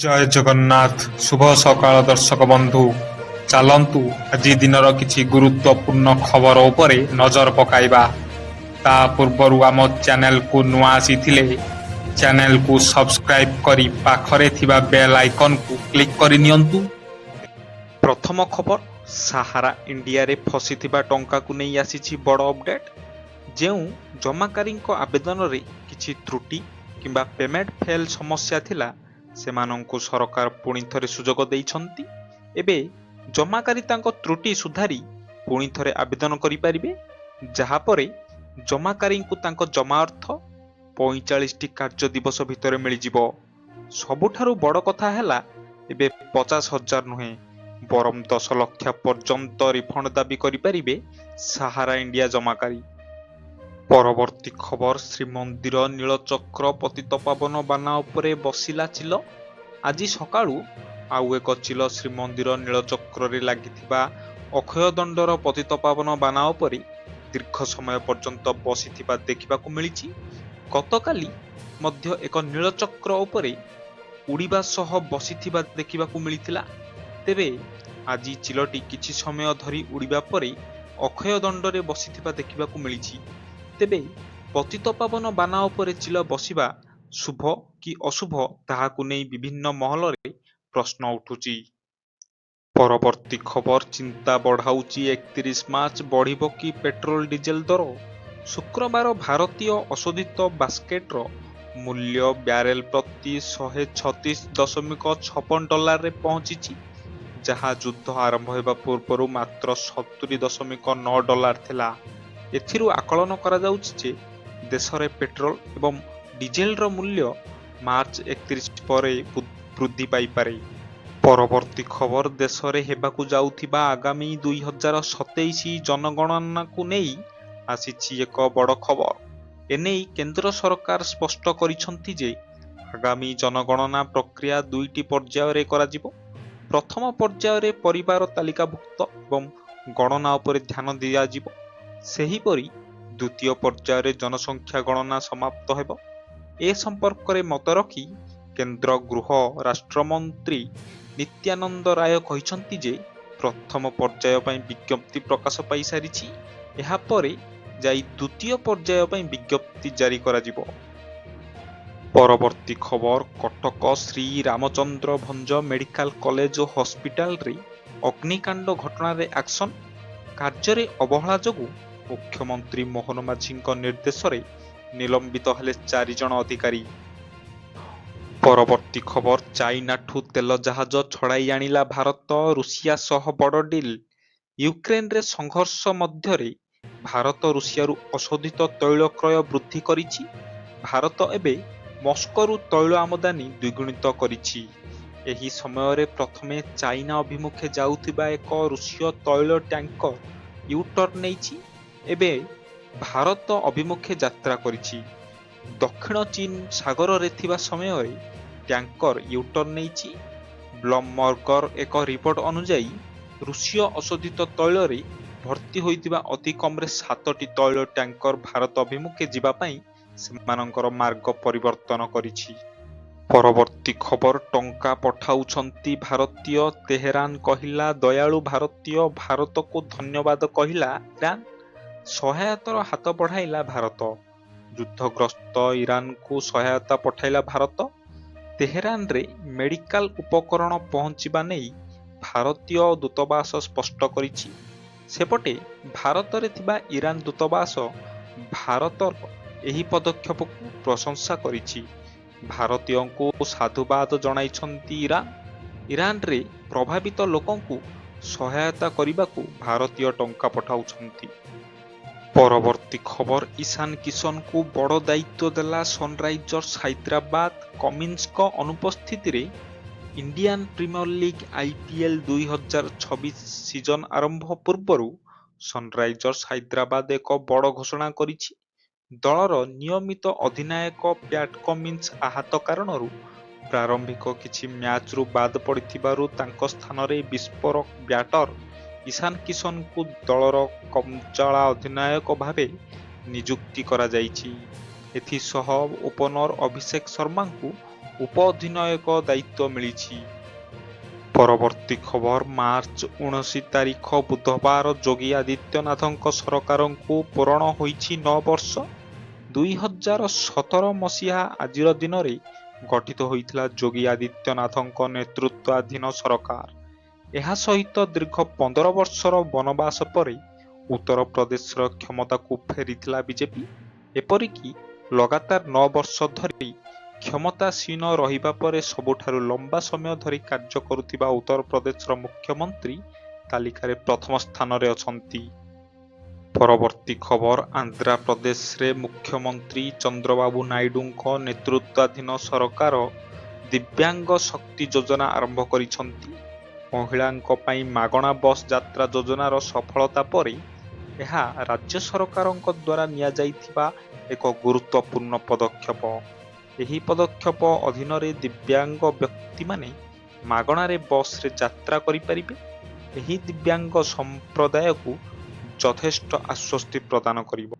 ଜୟ ଜଗନ୍ନାଥ। ଶୁଭ ସକାଳ ଦର୍ଶକ ବନ୍ଧୁ। ଚାଲନ୍ତୁ ଆଜି ଦିନର କିଛି ଗୁରୁତ୍ୱପୂର୍ଣ୍ଣ ଖବର ଉପରେ ନଜର ପକାଇବା। ତା ପୂର୍ବରୁ ଆମ ଚ୍ୟାନେଲକୁ ନୂଆ ଆସିଥିଲେ ଚ୍ୟାନେଲକୁ ସବସ୍କ୍ରାଇବ କରି ପାଖରେ ଥିବା ବେଲ୍ ଆଇକନକୁ କ୍ଲିକ୍ କରି ନିଅନ୍ତୁ। ପ୍ରଥମ ଖବର, ସାହାରା ଇଣ୍ଡିଆରେ ଫସିଥିବା ଟଙ୍କାକୁ ନେଇ ଆସିଛି ବଡ଼ ଅପଡେଟ୍। ଯେଉଁ ଜମାକାରୀଙ୍କ ଆବେଦନରେ କିଛି ତ୍ରୁଟି କିମ୍ବା ପେମେଣ୍ଟ ଫେଲ୍ ସମସ୍ୟା ଥିଲା, ସେମାନଙ୍କୁ ସରକାର ପୁଣି ଥରେ ସୁଯୋଗ ଦେଇଛନ୍ତି। ଏବେ ଜମାକାରୀ ତାଙ୍କ ତ୍ରୁଟି ସୁଧାରି ପୁଣି ଥରେ ଆବେଦନ କରିପାରିବେ, ଯାହାପରେ ଜମାକାରୀଙ୍କୁ ତାଙ୍କ ଜମା ଅର୍ଥ 45ଟି କାର୍ଯ୍ୟ ଦିବସ ଭିତରେ ମିଳିଯିବ। ସବୁଠାରୁ ବଡ଼ କଥା ହେଲା, ଏବେ 50,000 ନୁହେଁ ବରଂ 10 ଲକ୍ଷ ପର୍ଯ୍ୟନ୍ତ ରିଫଣ୍ଡ ଦାବି କରିପାରିବେ ସାହାରା ଇଣ୍ଡିଆ ଜମାକାରୀ। ପରବର୍ତ୍ତୀ ଖବର, ଶ୍ରୀମନ୍ଦିର ନୀଳଚକ୍ର ପତିତପାବନ ବାନା ଉପରେ ବସିଲା ଚିଲ। ଆଜି ସକାଳୁ ଆଉ ଏକ ଚିଲ ଶ୍ରୀମନ୍ଦିର ନୀଳଚକ୍ରରେ ଲାଗିଥିବା ଅକ୍ଷୟଦଣ୍ଡର ପତିତପାବନ ବାନା ଉପରେ ଦୀର୍ଘ ସମୟ ପର୍ଯ୍ୟନ୍ତ ବସିଥିବା ଦେଖିବାକୁ ମିଳିଛି। ଗତକାଲି ମଧ୍ୟ ଏକ ନୀଳଚକ୍ର ଉପରେ ଉଡ଼ିବା ସହ ବସିଥିବା ଦେଖିବାକୁ ମିଳିଥିଲା। ତେବେ ଆଜି ଚିଲଟି କିଛି ସମୟ ଧରି ଉଡ଼ିବା ପରେ ଅକ୍ଷୟଦଣ୍ଡରେ ବସିଥିବା ଦେଖିବାକୁ ମିଳିଛି। ତେବେ ପତିତପାବନ ବାନା ଉପରେ ଚିଲ ବସିବା ଶୁଭ କି ଅଶୁଭ, ତାହାକୁ ନେଇ ବିଭିନ୍ନ ମହଲରେ ପ୍ରଶ୍ନ ଉଠୁଛି। ପରବର୍ତ୍ତୀ ଖବର, ଚିନ୍ତା ବଢ଼ାଉଛି 31 ମାର୍ଚ୍ଚ ବଢ଼ିବ କି ପେଟ୍ରୋଲ ଡିଜେଲ ଦର। ଶୁକ୍ରବାର ଭାରତୀୟ ଅଶୋଧିତ ବାସ୍କେଟର ମୂଲ୍ୟ ବ୍ୟାରେଲ ପ୍ରତି $136.56ରେ ପହଞ୍ଚିଛି, ଯାହା ଯୁଦ୍ଧ ଆରମ୍ଭ ହେବା ପୂର୍ବରୁ ମାତ୍ର $70.9 ଥିଲା। ଏଥିରୁ ଆକଳନ କରାଯାଉଛି ଯେ ଦେଶରେ ପେଟ୍ରୋଲ ଏବଂ ଡିଜେଲର ମୂଲ୍ୟ ମାର୍ଚ୍ଚ 31 ପରେ ବୃଦ୍ଧି ପାଇପାରେ। ପରବର୍ତ୍ତୀ ଖବର, ଦେଶରେ ହେବାକୁ ଯାଉଥିବା ଆଗାମୀ 2027 ଜନଗଣନାକୁ ନେଇ ଆସିଛି ଏକ ବଡ଼ ଖବର। ଏନେଇ କେନ୍ଦ୍ର ସରକାର ସ୍ପଷ୍ଟ କରିଛନ୍ତି ଯେ ଆଗାମୀ ଜନଗଣନା ପ୍ରକ୍ରିୟା 2ଟି ପର୍ଯ୍ୟାୟରେ କରାଯିବ। ପ୍ରଥମ ପର୍ଯ୍ୟାୟରେ ପରିବାର ତାଲିକାଭୁକ୍ତ ଏବଂ ଗଣନା ଉପରେ ଧ୍ୟାନ ଦିଆଯିବ। ସେହିପରି ଦ୍ୱିତୀୟ ପର୍ଯ୍ୟାୟରେ ଜନସଂଖ୍ୟା ଗଣନା ସମାପ୍ତ ହେବ। ଏ ସମ୍ପର୍କରେ ମତ ରଖି କେନ୍ଦ୍ର ଗୃହ ରାଷ୍ଟ୍ରମନ୍ତ୍ରୀ ନିତ୍ୟାନନ୍ଦ ରାୟ କହିଛନ୍ତି ଯେ ପ୍ରଥମ ପର୍ଯ୍ୟାୟ ପାଇଁ ବିଜ୍ଞପ୍ତି ପ୍ରକାଶ ପାଇସାରିଛି। ଏହାପରେ ଯାଇ ଦ୍ୱିତୀୟ ପର୍ଯ୍ୟାୟ ପାଇଁ ବିଜ୍ଞପ୍ତି ଜାରି କରାଯିବ। ପରବର୍ତ୍ତୀ ଖବର, କଟକ ଶ୍ରୀ ରାମଚନ୍ଦ୍ର ଭଞ୍ଜ ମେଡିକାଲ କଲେଜ ଓ ହସ୍ପିଟାଲରେ ଅଗ୍ନିକାଣ୍ଡ ଘଟଣାରେ ଆକ୍ସନ। କାର୍ଯ୍ୟରେ ଅବହେଳା ଯୋଗୁଁ ମୁଖ୍ୟମନ୍ତ୍ରୀ ମୋହନ ମାଝୀଙ୍କ ନିର୍ଦ୍ଦେଶରେ ନିଲମ୍ବିତ ହେଲେ 4 ଜଣ ଅଧିକାରୀ। ପରବର୍ତ୍ତୀ ଖବର, ଚାଇନାଠୁ ତେଲ ଜାହାଜ ଛଡ଼ାଇ ଆଣିଲା ଭାରତ, ରୁଷିଆ ସହ ବଡ଼ ଡିଲ୍। ୟୁକ୍ରେନରେ ସଂଘର୍ଷ ମଧ୍ୟରେ ଭାରତ ରୁଷିଆରୁ ଅଶୋଧିତ ତୈଳ କ୍ରୟ ବୃଦ୍ଧି କରିଛି। ଭାରତ ଏବେ ମସ୍କୋରୁ ତୈଳ ଆମଦାନୀ ଦ୍ୱିଗୁଣିତ କରିଛି। ଏହି ସମୟରେ ପ୍ରଥମେ ଚାଇନା ଅଭିମୁଖେ ଯାଉଥିବା ଏକ ରୁଷୀୟ ତୈଳ ଟ୍ୟାଙ୍କର ୟୁ-ଟର୍ନ ନେଇଛି। ଏବେ ଭାରତ ଅଭିମୁଖେ ଯାତ୍ରା କରିଛି। ଦକ୍ଷିଣ ଚୀନ ସାଗରରେ ଥିବା ସମୟରେ ଟ୍ୟାଙ୍କର ୟୁ-ଟର୍ନ ନେଇଛି। ବ୍ଲମବର୍ଗର ଏକ ରିପୋର୍ଟ ଅନୁଯାୟୀ ରୁଷୀୟ ଅଶୋଧିତ ତୈଳରେ ଭର୍ତ୍ତି ହୋଇଥିବା ଅତି କମରେ 7ଟି ତୈଳ ଟ୍ୟାଙ୍କର ଭାରତ ଅଭିମୁଖେ ଯିବା ପାଇଁ ସେମାନଙ୍କର ମାର୍ଗ ପରିବର୍ତ୍ତନ କରିଛି। ପରବର୍ତ୍ତୀ ଖବର, ଟଙ୍କା ପଠାଉଛନ୍ତି ଭାରତୀୟ, ତେହେରାନ କହିଲା ଦୟାଳୁ ଭାରତୀୟ, ଭାରତକୁ ଧନ୍ୟବାଦ କହିଲା ଇରାନ। ସହାୟତାର ହାତ ବଢ଼ାଇଲା ଭାରତ। ଯୁଦ୍ଧଗ୍ରସ୍ତ ଇରାନକୁ ସହାୟତା ପଠାଇଲା ଭାରତ। ତେହେରାନରେ ମେଡିକାଲ ଉପକରଣ ପହଞ୍ଚିବା ନେଇ ଭାରତୀୟ ଦୂତାବାସ ସ୍ପଷ୍ଟ କରିଛି। ସେପଟେ ଭାରତରେ ଥିବା ଇରାନ ଦୂତାବାସ ଭାରତର ଏହି ପଦକ୍ଷେପକୁ ପ୍ରଶଂସା କରିଛି। ଭାରତୀୟଙ୍କୁ ସାଧୁବାଦ ଜଣାଇଛନ୍ତି ଇରାନ। ଇରାନରେ ପ୍ରଭାବିତ ଲୋକଙ୍କୁ ସହାୟତା କରିବାକୁ ଭାରତୀୟ ଟଙ୍କା ପଠାଉଛନ୍ତି। ପରବର୍ତ୍ତୀ ଖବର, ଇଶାନ କିଶନଙ୍କୁ ବଡ଼ ଦାୟିତ୍ୱ ଦେଲା ସନରାଇଜର୍ସ ହାଇଦ୍ରାବାଦ। କମିନ୍ସଙ୍କ ଅନୁପସ୍ଥିତିରେ Indian premier league IPL 2026 season ଆରମ୍ଭ ପୂର୍ବରୁ ସନରାଇଜର୍ସ ହାଇଦ୍ରାବାଦ ଏକ ବଡ଼ ଘୋଷଣା କରିଛି। ଦଳର ନିୟମିତ ଅଧିନାୟକ ପ୍ୟାଟ୍ କମିନ୍ସ ଆହତ କାରଣରୁ ପ୍ରାରମ୍ଭିକ କିଛି ମ୍ୟାଚରୁ ବାଦ ପଡ଼ିଥିବାରୁ ତାଙ୍କ ସ୍ଥାନରେ ବିସ୍ଫୋରକ ବ୍ୟାଟର ଇଶାନ କିଶନଙ୍କୁ ଦଳର କମଚାଳା ଅଧିନାୟକ ଭାବେ ନିଯୁକ୍ତି କରାଯାଇଛି। ଏଥିସହ ଓପନର ଅଭିଷେକ ଶର୍ମାଙ୍କୁ ଉପ ଅଧିନାୟକ ଦାୟିତ୍ୱ ମିଳିଛି। ପରବର୍ତ୍ତୀ ଖବର ମାର୍ଚ୍ଚ 19 ତାରିଖ ବୁଧବାର ଯୋଗୀ ଆଦିତ୍ୟନାଥଙ୍କ ସରକାରଙ୍କୁ ପୂରଣ ହୋଇଛି 9 ବର୍ଷ। 2017 ମସିହା ଆଜିର ଦିନରେ ଗଠିତ ହୋଇଥିଲା ଯୋଗୀ ଆଦିତ୍ୟନାଥଙ୍କ ନେତୃତ୍ୱାଧୀନ ସରକାର। ଏହା ସହିତ ଦୀର୍ଘ 15 ବର୍ଷର ବନବାସ ପରେ ଉତ୍ତରପ୍ରଦେଶର କ୍ଷମତାକୁ ଫେରିଥିଲା ବିଜେପି। ଏପରିକି ଲଗାତାର 9 ବର୍ଷ ଧରି କ୍ଷମତାସୀନ ରହିବା ପରେ ସବୁଠାରୁ ଲମ୍ବା ସମୟ ଧରି କାର୍ଯ୍ୟ କରୁଥିବା ଉତ୍ତରପ୍ରଦେଶର ମୁଖ୍ୟମନ୍ତ୍ରୀ ତାଲିକାରେ ପ୍ରଥମ ସ୍ଥାନରେ ଅଛନ୍ତି। ପରବର୍ତ୍ତୀ ଖବର ଆନ୍ଧ୍ରପ୍ରଦେଶରେ ମୁଖ୍ୟମନ୍ତ୍ରୀ ଚନ୍ଦ୍ରବାବୁ ନାଇଡୁଙ୍କ ନେତୃତ୍ୱାଧୀନ ସରକାର ଦିବ୍ୟାଙ୍ଗ ଶକ୍ତି ଯୋଜନା ଆରମ୍ଭ କରିଛନ୍ତି। ମହିଳାଙ୍କ ପାଇଁ ମାଗଣା ବସ୍ ଯାତ୍ରା ଯୋଜନାର ସଫଳତା ପରେ ଏହା ରାଜ୍ୟ ସରକାରଙ୍କ ଦ୍ୱାରା ନିଆଯାଇଥିବା ଏକ ଗୁରୁତ୍ୱପୂର୍ଣ୍ଣ ପଦକ୍ଷେପ। ଏହି ପଦକ୍ଷେପ ଅଧୀନରେ ଦିବ୍ୟାଙ୍ଗ ବ୍ୟକ୍ତିମାନେ ମାଗଣାରେ ବସ୍ରେ ଯାତ୍ରା କରିପାରିବେ। ଏହି ଦିବ୍ୟାଙ୍ଗ ସମ୍ପ୍ରଦାୟକୁ ଯଥେଷ୍ଟ ଆଶ୍ୱସ୍ତି ପ୍ରଦାନ କରିବ।